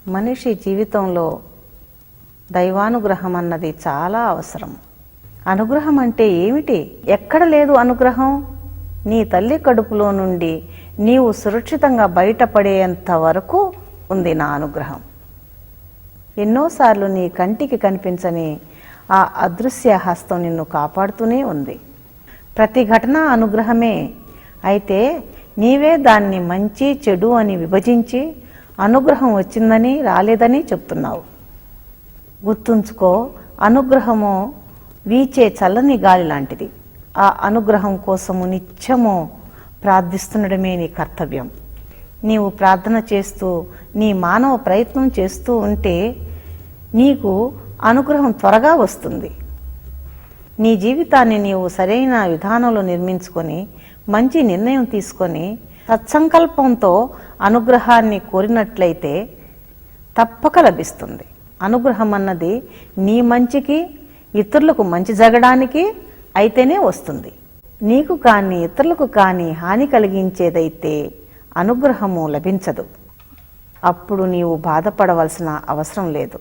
మనిషి జీవితంలో దైవానుగ్రహం అన్నది చాలా అవసరం. అనుగ్రహం అంటే ఏమిటి? ఎక్కడ లేదు అనుగ్రహం? నీ తల్లి కడుపులో నుండి నీవు సురక్షితంగా బయటపడేంత వరకు ఉంది నా అనుగ్రహం. ఎన్నోసార్లు నీ కంటికి కనిపించని ఆ అదృశ్య హస్తం నిన్ను కాపాడుతూనే ఉంది. ప్రతి ఘటన అనుగ్రహమే. అయితే నీవే దాన్ని మంచి చెడు అని విభజించి అనుగ్రహం వచ్చిందని రాలేదని చెప్తున్నావు. గుర్తుంచుకో, అనుగ్రహము వీచే చల్లని గాలి లాంటిది. ఆ అనుగ్రహం కోసము నిత్యము ప్రార్థిస్తుండడమే నీ కర్తవ్యం. నీవు ప్రార్థన చేస్తూ నీ మానవ ప్రయత్నం చేస్తూ ఉంటే నీకు అనుగ్రహం త్వరగా వస్తుంది. నీ జీవితాన్ని నీవు సరైన విధానంలో నిర్మించుకొని మంచి నిర్ణయం తీసుకొని సత్సంకల్పంతో అనుగ్రహాన్ని కోరినట్లయితే తప్పక లభిస్తుంది. అనుగ్రహం అన్నది నీ మంచికి, ఇతరులకు మంచి జరగడానికి అయితేనే వస్తుంది. నీకు కానీ ఇతరులకు కానీ హాని కలిగించేదైతే అనుగ్రహము లభించదు. అప్పుడు నీవు బాధపడవలసిన అవసరం లేదు.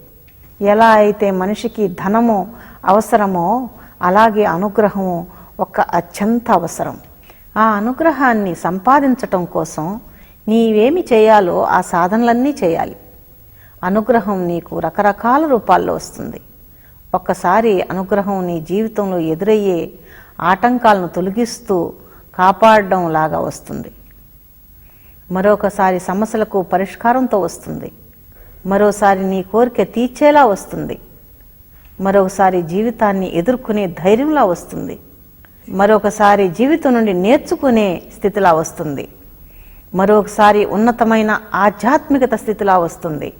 ఎలా అయితే మనిషికి ధనము అవసరమో అలాగే అనుగ్రహము ఒక అత్యంత అవసరం. ఆ అనుగ్రహాన్ని సంపాదించటం కోసం నీవేమి చేయాలో ఆ సాధనలన్నీ చేయాలి. అనుగ్రహం నీకు రకరకాల రూపాల్లో వస్తుంది. ఒక్కసారి అనుగ్రహం నీ జీవితంలో ఎదురయ్యే ఆటంకాలను తొలగిస్తూ కాపాడడం లాగా వస్తుంది. మరొకసారి సమస్యలకు పరిష్కారంతో వస్తుంది. మరోసారి నీ కోరిక తీర్చేలా వస్తుంది. మరొకసారి జీవితాన్ని ఎదుర్కొనే ధైర్యంలా వస్తుంది. మరొకసారి జీవితం నుండి నేర్చుకునే స్థితిలా వస్తుంది. మరొకసారి ఉన్నతమైన ఆధ్యాత్మికత స్థితిలా వస్తుంది.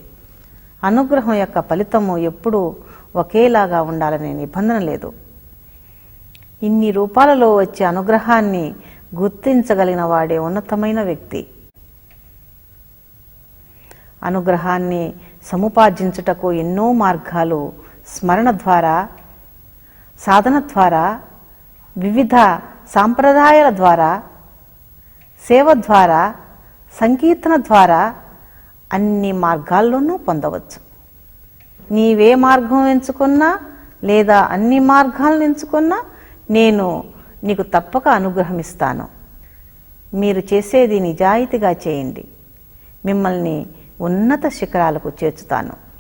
అనుగ్రహం యొక్క ఫలితము ఎప్పుడూ ఒకేలాగా ఉండాలనే నిబంధన లేదు. ఇన్ని రూపాలలో వచ్చే అనుగ్రహాన్ని గుర్తించగలిగిన వాడే ఉన్నతమైన వ్యక్తి. అనుగ్రహాన్ని సముపార్జించుటకు ఎన్నో మార్గాలు స్మరణ ద్వారా, సాధన ద్వారా, వివిధ సాంప్రదాయాల ద్వారా, సేవ ద్వారా, సంకీర్తన ద్వారా అన్ని మార్గాల్లోనూ పొందవచ్చు. నీవే మార్గం ఎంచుకున్నా లేదా అన్ని మార్గాలను ఎంచుకున్నా నేను నీకు తప్పక అనుగ్రహమిస్తాను. మీరు చేసేది నిజాయితీగా చేయండి. మిమ్మల్ని ఉన్నత శిఖరాలకు చేర్చుతాను.